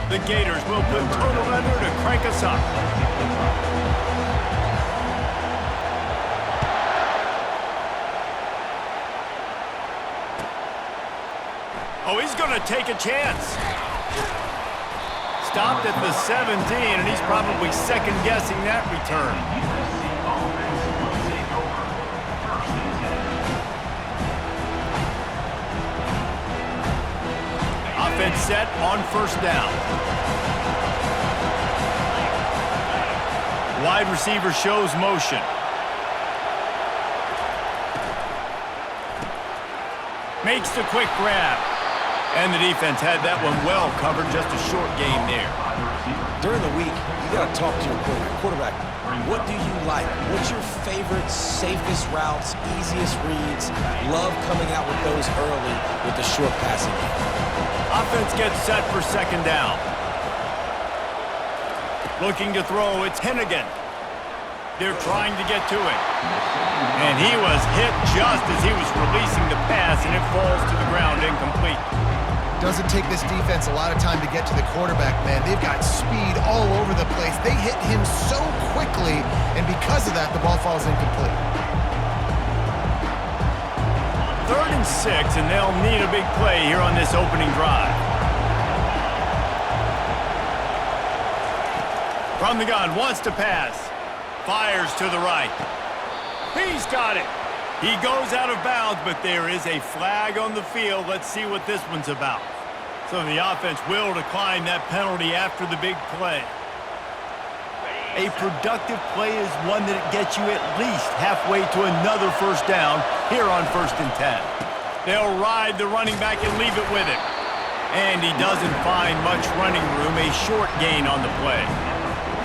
The Gators will put total under to crank us up. Oh, he's going to take a chance. Stopped at the 17, and he's probably second-guessing that return. Offense set on first down. Wide receiver shows motion. Makes the quick grab. And the defense had that one well covered, just a short game there. During the week, you got to talk to your quarterback. What do you like? What's your favorite, safest routes, easiest reads? Love coming out with those early with the short passing game. Offense gets set for second down. Looking to throw, it's Hennigan. They're trying to get to it. And he was hit just as he was releasing the pass, and it falls to the ground incomplete. Doesn't take this defense a lot of time to get to the quarterback, man. They've got speed all over the place. They hit him so quickly, and because of that, the ball falls incomplete. 3rd and 6, and they'll need a big play here on this opening drive. From the gun, wants to pass. Fires to the right. He's got it. He goes out of bounds, but there is a flag on the field. Let's see what this one's about. So the offense will decline that penalty after the big play. A productive play is one that gets you at least halfway to another first down here on 1st and 10. They'll ride the running back and leave it with him. And he doesn't find much running room, a short gain on the play.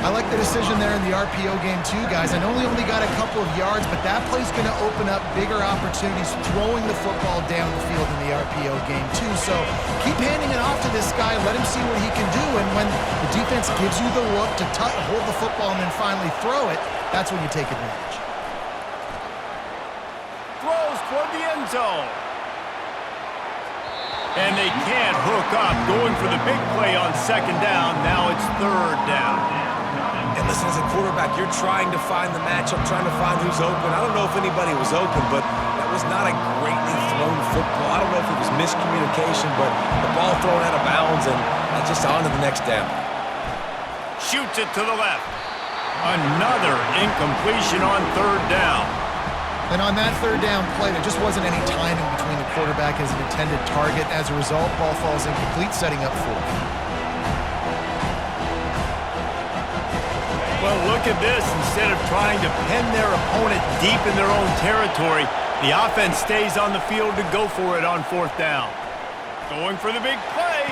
I like the decision there in the RPO game too, guys. I know he only got a couple of yards, but that play's going to open up bigger opportunities throwing the football down the field in the RPO game too. So keep handing it off to this guy. Let him see what he can do. And when the defense gives you the look to hold the football and then finally throw it, that's when you take advantage. Throws toward the end zone. And they can't hook up. Going for the big play on second down. Now it's 3rd down. And listen, as a quarterback, you're trying to find the matchup, trying to find who's open. I don't know if anybody was open, but that was not a greatly thrown football. I don't know if it was miscommunication, but the ball thrown out of bounds and just on to the next down. Shoots it to the left. Another incompletion on 3rd down. And on that 3rd down play, there just wasn't any timing between the quarterback and his intended target. As a result, ball falls incomplete, setting up 4th. Well, look at this. Instead of trying to pin their opponent deep in their own territory, the offense stays on the field to go for it on 4th down. Going for the big play.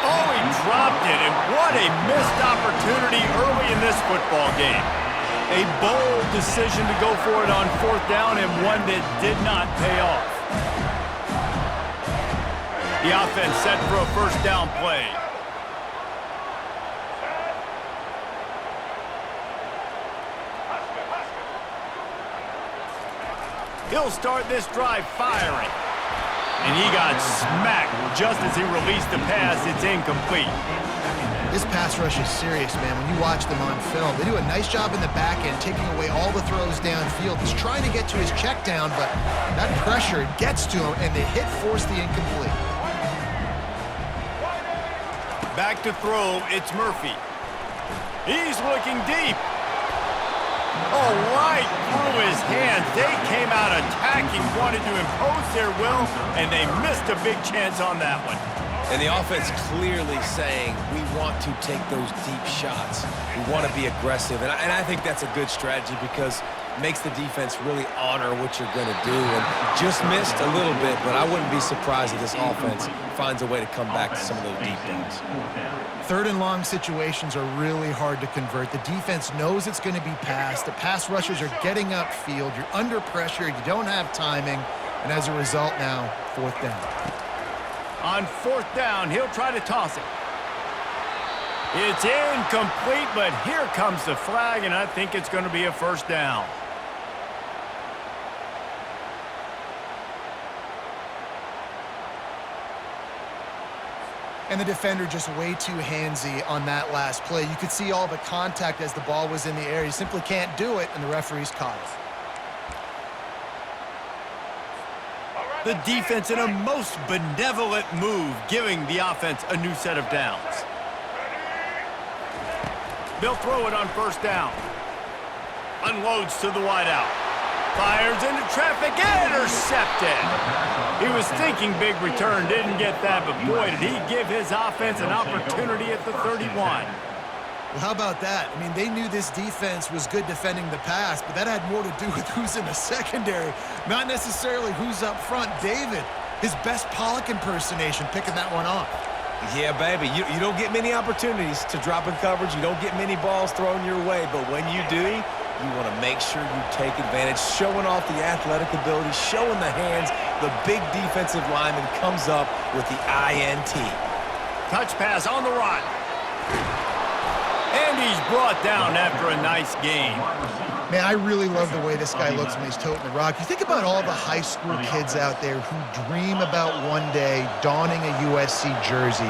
Oh, he dropped it, and what a missed opportunity early in this football game. A bold decision to go for it on 4th down, and one that did not pay off. The offense set for a first down play. He'll start this drive firing. And he got smacked just as he released the pass. It's incomplete. This pass rush is serious, man. When you watch them on film, they do a nice job in the back end, taking away all the throws downfield. He's trying to get to his check down, but that pressure gets to him, and the hit forced the incomplete. Back to throw, it's Murphy. He's looking deep. Oh, right through his hands. They came out attacking, wanted to impose their will, and they missed a big chance on that one. And the offense clearly saying, we want to take those deep shots. We want to be aggressive. And I think that's a good strategy because it makes the defense really honor what you're going to do. And just missed a little bit, but I wouldn't be surprised if this offense finds a way to come back to some of those deep balls. 3rd and long situations are really hard to convert. The defense knows it's going to be passed. The pass rushers are getting upfield. You're under pressure. You don't have timing. And as a result now, 4th down. On 4th down, he'll try to toss it. It's incomplete, but here comes the flag, and I think it's going to be a first down. And the defender just way too handsy on that last play. You could see all the contact as the ball was in the air. He simply can't do it, and the referee's caught it. The defense in a most benevolent move, giving the offense a new set of downs. They'll throw it on first down. Unloads to the wideout. Fires into traffic, intercepted. He was thinking big return, didn't get that, but boy, did he give his offense an opportunity at the 31. Well, how about that? I mean, they knew this defense was good defending the pass, but that had more to do with who's in the secondary, not necessarily who's up front. David, his best Pollock impersonation, picking that one off. Yeah, baby, you don't get many opportunities to drop in coverage. You don't get many balls thrown your way, but when you do, you want to make sure you take advantage, showing off the athletic ability, showing the hands. The big defensive lineman comes up with the INT. Touch pass on the run. And he's brought down after a nice gain. Man, I really love the way this guy looks when he's toting the rock. You think about all the high school kids out there who dream about one day donning a USC jersey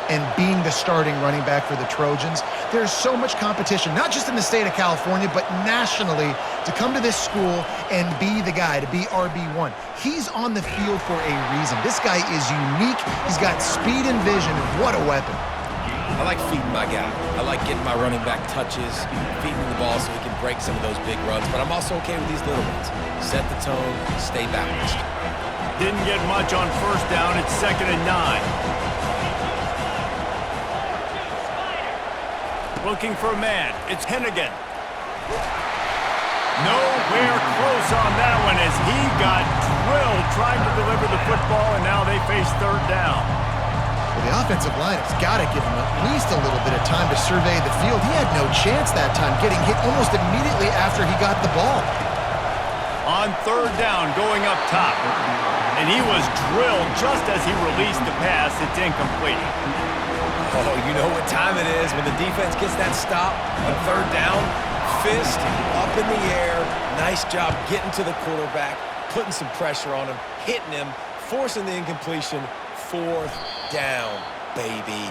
and being the starting running back for the Trojans. There's so much competition, not just in the state of California, but nationally, to come to this school and be the guy, to be RB1. He's on the field for a reason. This guy is unique. He's got speed and vision. What a weapon. I like feeding my guy. I like getting my running back touches, feeding the ball so he can break some of those big runs, but I'm also okay with these little ones. Set the tone, stay balanced. Didn't get much on first down. It's 2nd and 9. Looking for a man. It's Hennigan. Nowhere close on that one as he got drilled trying to deliver the football, and now they face 3rd down. Well, the offensive line has got to give him at least a little bit of time to survey the field. He had no chance that time, getting hit almost immediately after he got the ball. On 3rd down, going up top. And he was drilled just as he released the pass. It's incomplete. Oh, you know what time it is when the defense gets that stop on 3rd down. Fist up in the air. Nice job getting to the quarterback, putting some pressure on him, hitting him, forcing the incompletion. 4th down, baby.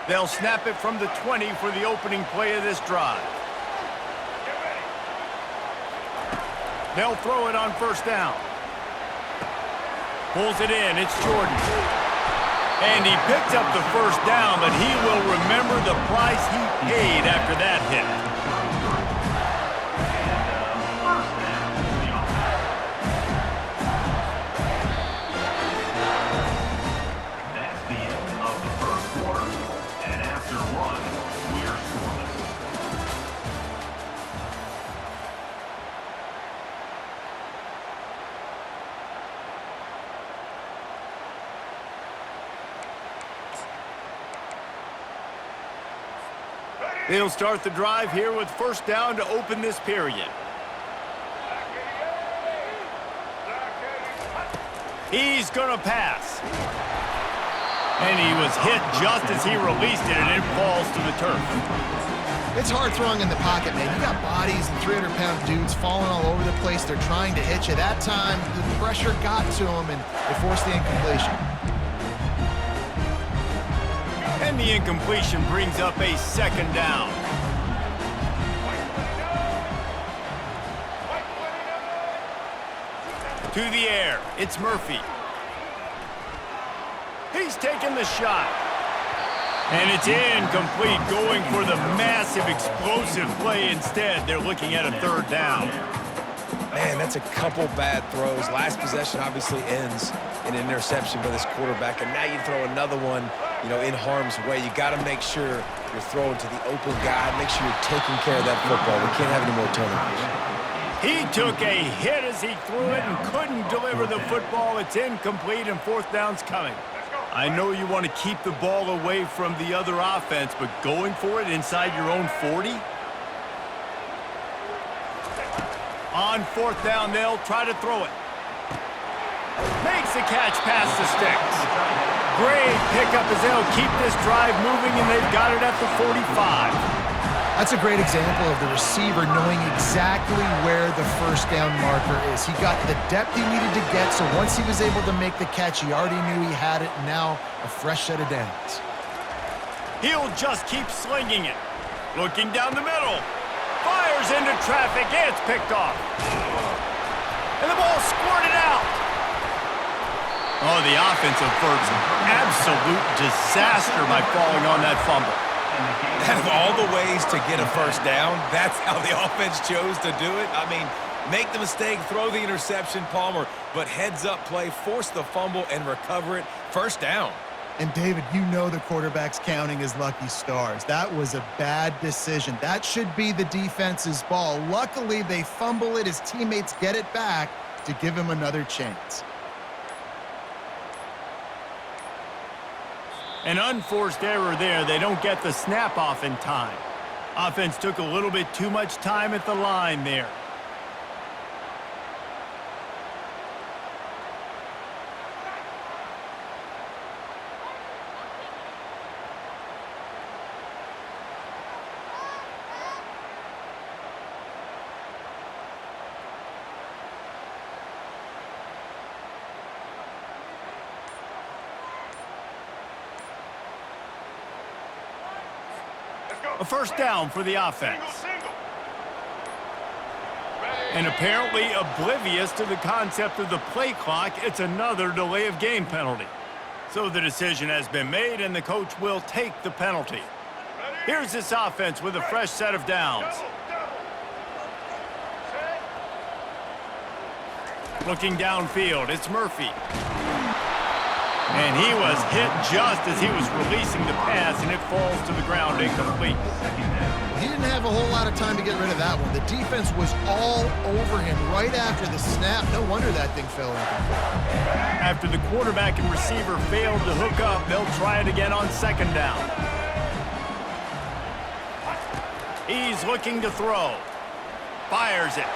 They'll snap it from the 20 for the opening play of this drive. They'll throw it on first down. Pulls it in. It's Jordan. And he picked up the first down, but he will remember the price he paid after that hit. That's the end of the first quarter. And after one, we're scoreless. They'll start the drive here with first down to open this period. He's going to pass. And he was hit just as he released it, and it falls to the turf. It's hard throwing in the pocket, man. You got bodies and 300-pound dudes falling all over the place. They're trying to hit you. That time, the pressure got to him, and they forced the incompletion. And the incompletion brings up a 2nd down. To the air, it's Murphy. He's taking the shot. And it's incomplete, going for the massive explosive play instead. They're looking at a 3rd down. Man, that's a couple bad throws. Last possession obviously ends in an interception by this quarterback, and now you throw another one, in harm's way. You got to make sure you're throwing to the open guy. Make sure you're taking care of that football. We can't have any more turnovers. He took a hit as he threw it and couldn't deliver the football. It's incomplete, and 4th down's coming. I know you want to keep the ball away from the other offense, but going for it inside your own 40? On 4th down, they'll try to throw it. Makes the catch past the sticks. Great pickup as they'll keep this drive moving, and they've got it at the 45. That's a great example of the receiver knowing exactly where the first down marker is. He got the depth he needed to get, so once he was able to make the catch, he already knew he had it, and now a fresh set of downs. He'll just keep slinging it. Looking down the middle. Fires into traffic, and it's picked off. And the ball squirted out. Oh, the offensive first. Absolute disaster by falling on that fumble. Out of all the ways to get a first down, that's how the offense chose to do it. I mean, make the mistake, throw the interception, Palmer, but heads-up play, force the fumble, and recover it. First down. And, David, you know the quarterback's counting his lucky stars. That was a bad decision. That should be the defense's ball. Luckily, they fumble it. His teammates get it back to give him another chance. An unforced error there. They don't get the snap off in time. Offense took a little bit too much time at the line there. A first down for the offense. And apparently oblivious to the concept of the play clock, it's another delay of game penalty. So the decision has been made, and the coach will take the penalty. Here's this offense with a fresh set of downs. Looking downfield, it's Murphy. And he was hit just as he was releasing the pass, and it falls to the ground incomplete. He didn't have a whole lot of time to get rid of that one. The defense was all over him right after the snap. No wonder that thing fell incomplete. After the quarterback and receiver failed to hook up, they'll try it again on second down. He's looking to throw. Fires it.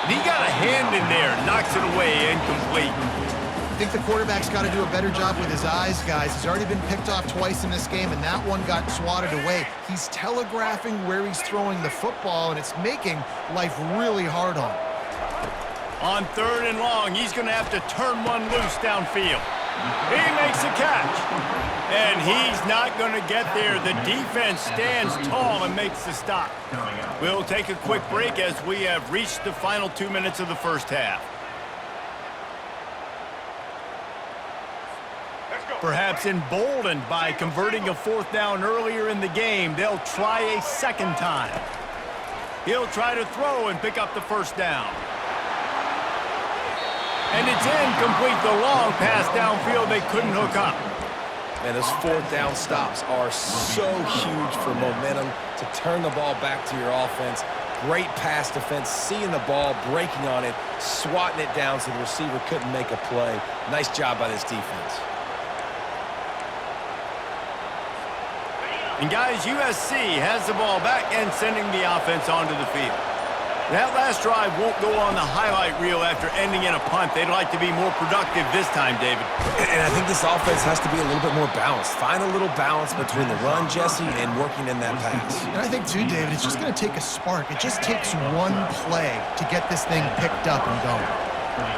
And he got a hand in there, knocks it away, incomplete. I think the quarterback's got to do a better job with his eyes, guys. He's already been picked off twice in this game, and that one got swatted away. He's telegraphing where he's throwing the football, and it's making life really hard on him. On third and long, he's going to have to turn one loose downfield. He makes a catch, and he's not going to get there. The defense stands tall and makes the stop. We'll take a quick break as we have reached the final 2 minutes of the first half. Perhaps emboldened by converting a fourth down earlier in the game, they'll try a second time. He'll try to throw and pick up the first down. And it's incomplete. The long pass downfield, they couldn't hook up. And those fourth down stops are so huge for momentum to turn the ball back to your offense. Great pass defense, seeing the ball, breaking on it, swatting it down so the receiver couldn't make a play. Nice job by this defense. And guys, USC has the ball back and sending the offense onto the field. That last drive won't go on the highlight reel after ending in a punt. They'd like to be more productive this time, David. And I think this offense has to be a little bit more balanced. Find a little balance between the run, Jesse, and working in that pass. And I think, too, David, it's just going to take a spark. It just takes one play to get this thing picked up and going.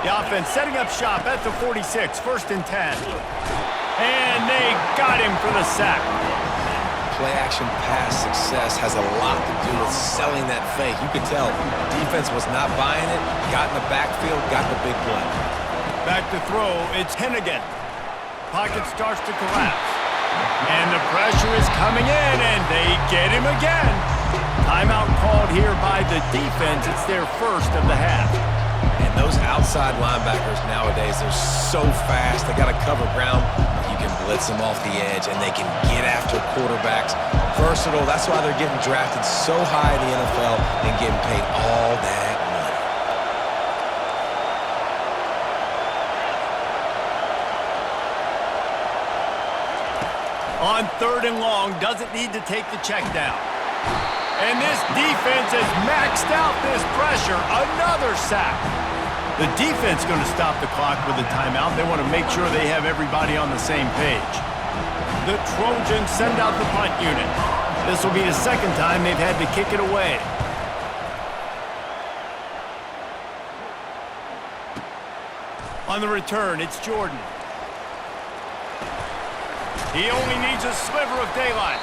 The offense setting up shop at the 46, 1st and 10. And they got him for the sack. Play-action pass success has a lot to do with selling that fake. You could tell defense was not buying it, got in the backfield, got the big play. Back to throw, it's Hennigan. Pocket starts to collapse. And the pressure is coming in, and they get him again. Timeout called here by the defense. It's their first of the half. And those outside linebackers nowadays, they're so fast. They got to cover ground. You can blitz them off the edge, and they can get after quarterbacks. Versatile. That's why they're getting drafted so high in the NFL and getting paid all that On money. 3rd and long, doesn't need to take the check down. And this defense has maxed out this pressure. Another sack. The defense going to stop the clock with a timeout. They want to make sure they have everybody on the same page. The Trojans send out the punt unit. This will be the second time they've had to kick it away. On the return, it's Jordan. He only needs a sliver of daylight.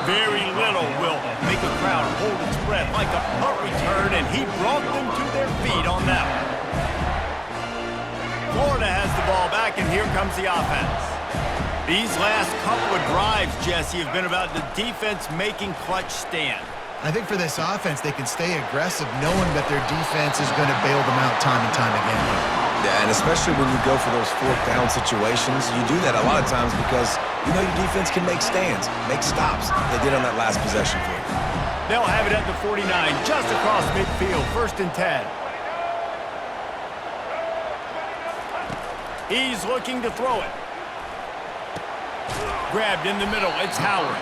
Very little will make a crowd hold its breath like a punt return, and he brought them to their feet on that one. Florida has the ball back, and here comes the offense. These last couple of drives, Jesse, have been about the defense making clutch stand. I think for this offense, they can stay aggressive knowing that their defense is going to bail them out time and time again. Yeah, and especially when you go for those fourth down situations, you do that a lot of times because you know your defense can make stands, make stops. They did on that last possession for you. They'll have it at the 49, just across midfield, 1st and 10. He's looking to throw it. Grabbed in the middle, it's Howard.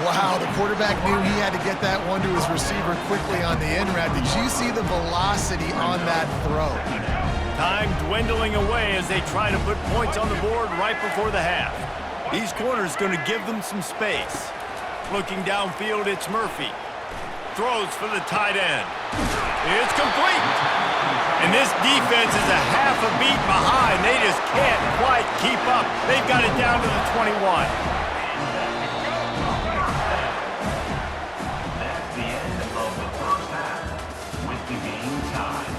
Wow, the quarterback knew he had to get that one to his receiver quickly on the in route. Did you see the velocity on that throw? Time dwindling away as they try to put points on the board right before the half. These corners going to give them some space. Looking downfield, it's Murphy. Throws for the tight end. It's complete. And this defense is a half a beat behind. They just can't quite keep up. They've got it down to the 21. That's the end of the first half, with the game tied.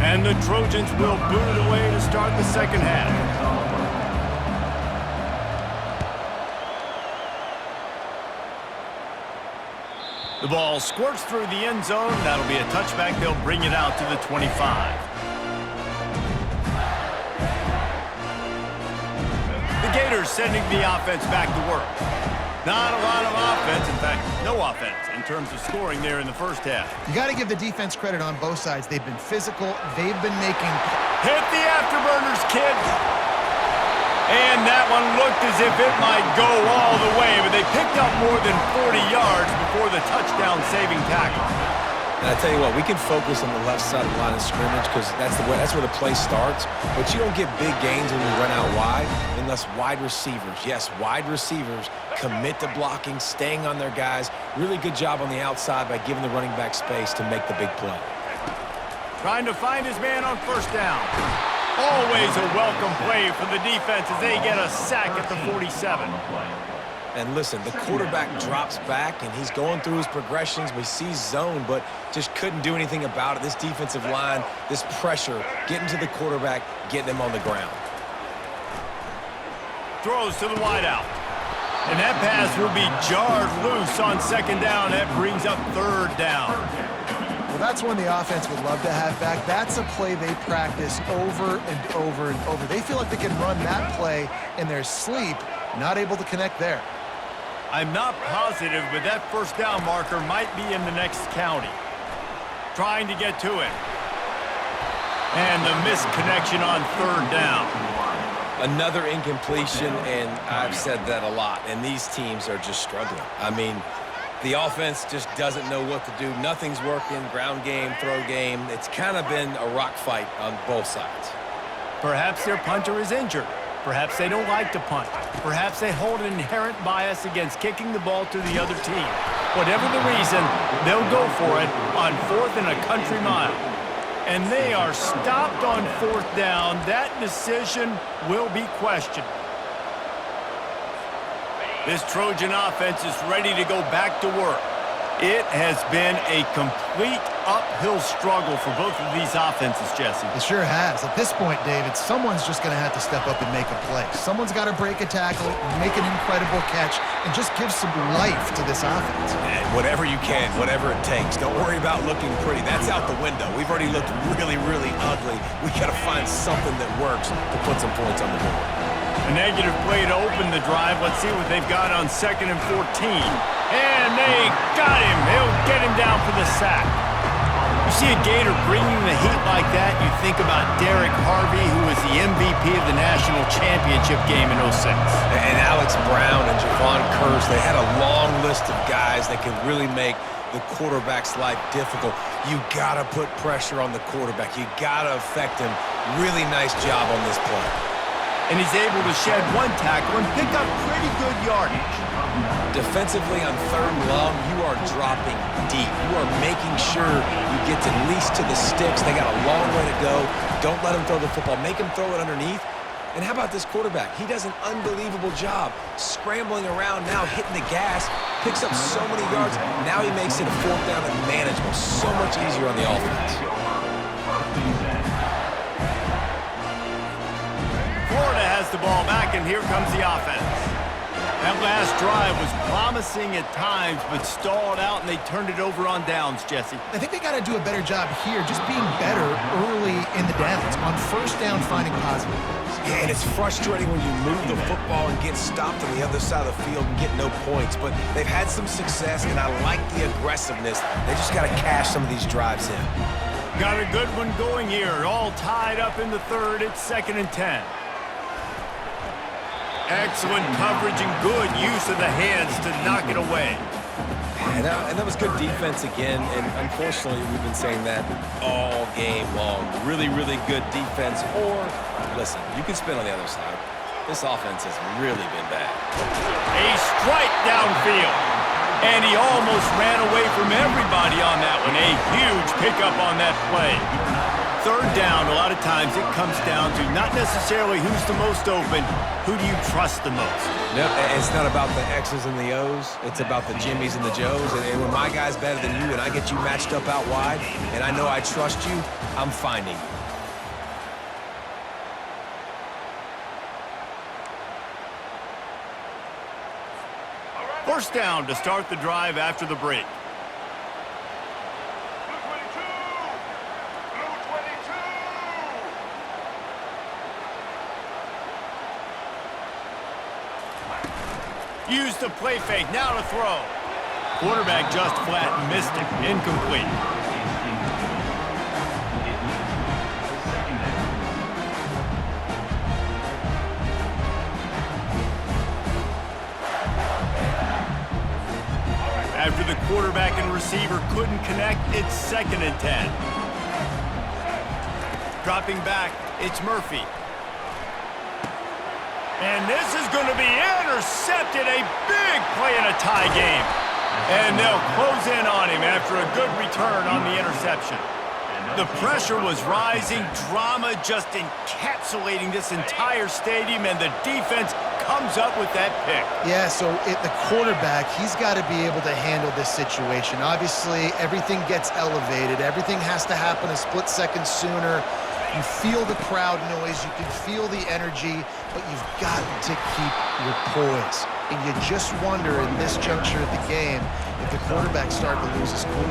And the Trojans will boot it away to start the second half. The ball squirts through the end zone. That'll be a touchback. They'll bring it out to the 25. The Gators sending the offense back to work. Not a lot of offense, in fact, no offense in terms of scoring there in the first half. You got to give the defense credit on both sides. They've been physical. They've been making... Hit the afterburners, kid. And that one looked as if it might go all the way, but they picked up more than 40 yards before the touchdown-saving tackle. And I tell you what, we can focus on the left side of the line of scrimmage because that's where the play starts. But you don't get big gains when you run out wide unless wide receivers, yes, wide receivers, commit to blocking, staying on their guys. Really good job on the outside by giving the running back space to make the big play. Trying to find his man on first down. Always a welcome play for the defense as they get a sack at the 47. And listen, the quarterback drops back, and he's going through his progressions. We see zone, but just couldn't do anything about it. This defensive line, this pressure, getting to the quarterback, getting him on the ground. Throws to the wideout. And that pass will be jarred loose on second down. That brings up third down. Well, that's one the offense would love to have back. That's a play they practice over and over and over. They feel like they can run that play in their sleep, not able to connect there. I'm not positive, but that first down marker might be in the next county. Trying to get to it. And the missed connection on third down. Another incompletion, and I've said that a lot, and these teams are just struggling. I mean, the offense just doesn't know what to do. Nothing's working, ground game, throw game. It's kind of been a rock fight on both sides. Perhaps their punter is injured. Perhaps they don't like to punt. Perhaps they hold an inherent bias against kicking the ball to the other team. Whatever the reason, they'll go for it on 4th and a country mile. And they are stopped on 4th down. That decision will be questioned. This Trojan offense is ready to go back to work. It has been a complete uphill struggle for both of these offenses, Jesse. It sure has. At this point, David, someone's just going to have to step up and make a play. Someone's got to break a tackle, make an incredible catch, and just give some life to this offense. And whatever you can, whatever it takes. Don't worry about looking pretty. That's out the window. We've already looked really, really ugly. We got to find something that works to put some points on the board. A negative play to open the drive. Let's see what they've got on 2nd and 14. And they got him. They'll get him down for the sack. see a Gator bringing the heat like that, you think about Derek Harvey, who was the MVP of the national championship game in '06. And Alex Brown and Javon Curse, they had a long list of guys that could really make the quarterback's life difficult. You gotta put pressure on the quarterback. You gotta affect him. Really nice job on this play. And he's able to shed one tackle and pick up pretty good yardage. Defensively on 3rd and long, you are dropping deep. You are making sure you get at least to the sticks. They got a long way to go. Don't let him throw the football. Make him throw it underneath. And how about this quarterback? He does an unbelievable job scrambling around now, hitting the gas, picks up so many yards. Now he makes it a 4th down and manageable. So much easier on the offense. Florida has the ball back, and here comes the offense. That last drive was promising at times, but stalled out, and they turned it over on downs, Jesse. I think they got to do a better job here, just being better early in the downs. On 1st down, finding positive plays. Yeah, and it's frustrating when you move the football and get stopped on the other side of the field and get no points. But they've had some success, and I like the aggressiveness. They just got to cash some of these drives in. Got a good one going here. All tied up in the 3rd. It's 2nd and 10. Excellent coverage and good use of the hands to knock it away. And that was good defense again, and unfortunately, we've been saying that all game long. Really, really good defense. Or, listen, you can spin on the other side. This offense has really been bad. A strike downfield. And he almost ran away from everybody on that one. A huge pickup on that play. 3rd down, a lot of times it comes down to not necessarily who's the most open, who do you trust the most? No, it's not about the X's and the O's. It's about the Jimmys and the Joes. And when my guy's better than you and I get you matched up out wide and I know I trust you, I'm finding you. First down to start the drive after the break. Use the play fake, now to throw. Quarterback just flat missed it, incomplete. After the quarterback and receiver couldn't connect, it's 2nd and 10. Dropping back, it's Murphy. And this is going to be intercepted. A big play in a tie game. And they'll close in on him after a good return on the interception. The pressure was rising. Drama just encapsulating this entire stadium, and the defense comes up with that pick. Yeah, so the quarterback, he's got to be able to handle this situation. Obviously, everything gets elevated. Everything has to happen a split second sooner. You feel the crowd noise, you can feel the energy, but you've got to keep your poise. And you just wonder in this juncture of the game if the quarterback's starting to lose his cool.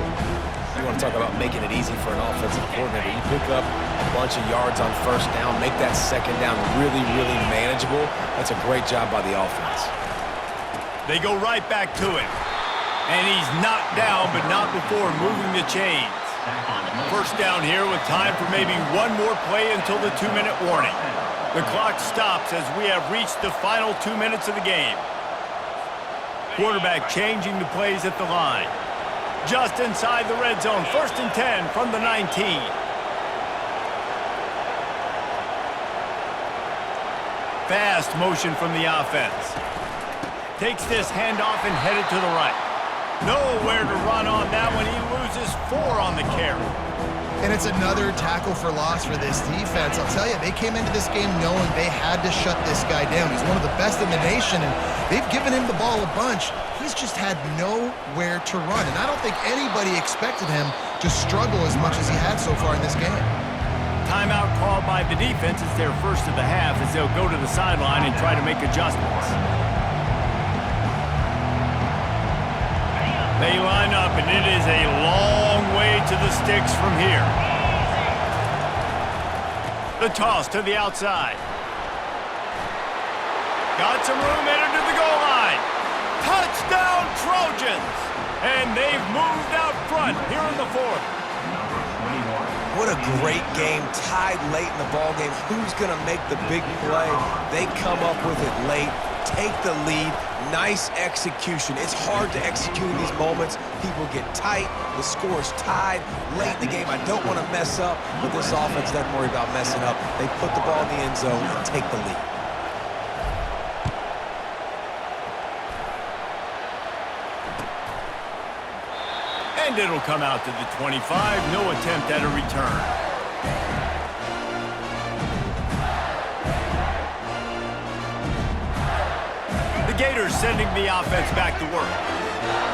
You want to talk about making it easy for an offensive coordinator. You pick up a bunch of yards on 1st down, make that 2nd down really, really manageable. That's a great job by the offense. They go right back to him. And he's knocked down, but not before moving the chains. First down here with time for maybe one more play until the 2-minute warning. The clock stops as we have reached the final 2 minutes of the game. Quarterback changing the plays at the line. Just inside the red zone, 1st and 10 from the 19. Fast motion from the offense. Takes this handoff and headed to the right. Nowhere to run on that one. He loses 4 on the carry. And it's another tackle for loss for this defense. I'll tell you, they came into this game knowing they had to shut this guy down. He's one of the best in the nation, and they've given him the ball a bunch. He's just had nowhere to run, and I don't think anybody expected him to struggle as much as he had so far in this game. Timeout called by the defense. It's their first of the half as they'll go to the sideline and try to make adjustments. They line up, and it is a long way to the sticks from here. The toss to the outside. Got some room headed to the goal line. Touchdown, Trojans! And they've moved out front here in the 4th. what a great game, tied late in the ball game. Who's going to make the big play? They come up with it late, take the lead. Nice execution. It's hard to execute in these moments. People get tight. The score's tied late in the game. I don't want to mess up, but this offense doesn't worry about messing up. They put the ball in the end zone and take the lead. And it'll come out to the 25. No attempt at a return. The Gators sending the offense back to work.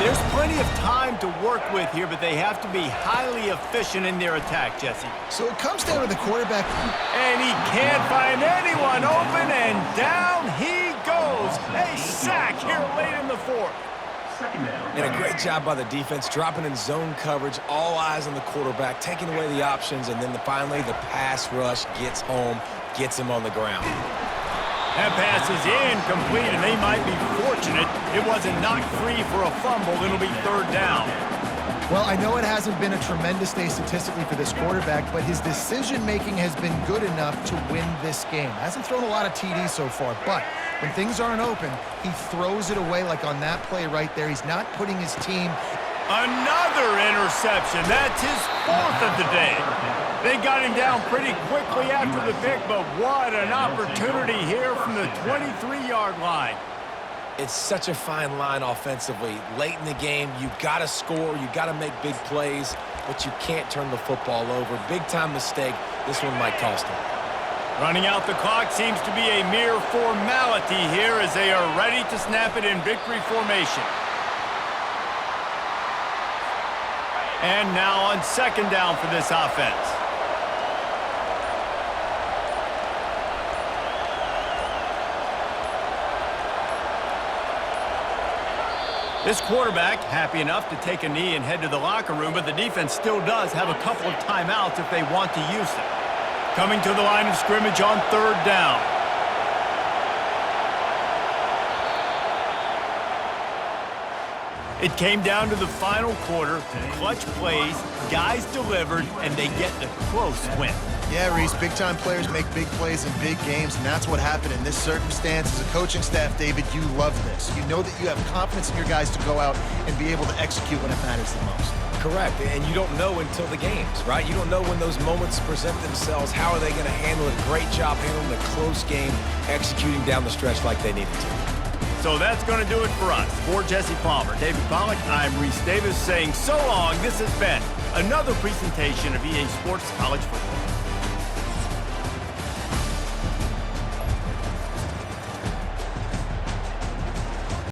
There's plenty of time to work with here, but they have to be highly efficient in their attack, Jesse. So it comes down to the quarterback. And he can't find anyone open, and down he goes. A sack here late in the fourth. And a great job by the defense, dropping in zone coverage, all eyes on the quarterback, taking away the options, and then finally the pass rush gets home, gets him on the ground. That pass is incomplete, and they might be fortunate it wasn't knocked free for a fumble. It'll be third down. Well, I know it hasn't been a tremendous day statistically for this quarterback, but his decision-making has been good enough to win this game. Hasn't thrown a lot of TDs so far, but when things aren't open, he throws it away like on that play right there. He's not putting his team... Another interception. That's his fourth of the day. They got him down pretty quickly after the pick, but what an opportunity here from the 23-yard line. It's such a fine line offensively. Late in the game, you got to score, you got to make big plays, but you can't turn the football over. Big-time mistake. This one might cost him. Running out the clock seems to be a mere formality here as they are ready to snap it in victory formation. And now on second down for this offense. This quarterback happy enough to take a knee and head to the locker room, but the defense still does have a couple of timeouts if they want to use them. Coming to the line of scrimmage on third down. It came down to the final quarter, clutch plays, guys delivered, and they get the close win. Yeah, Reese, big-time players make big plays in big games, and that's what happened in this circumstance. As a coaching staff, David, you love this. You know that you have confidence in your guys to go out and be able to execute when it matters the most. Correct, and you don't know until the games, right? You don't know when those moments present themselves. How are they going to handle it? Great job handling the close game, executing down the stretch like they needed to. So that's going to do it for us. For Jesse Palmer, David Pollack, I'm Reese Davis saying so long. This has been another presentation of EA Sports College Football.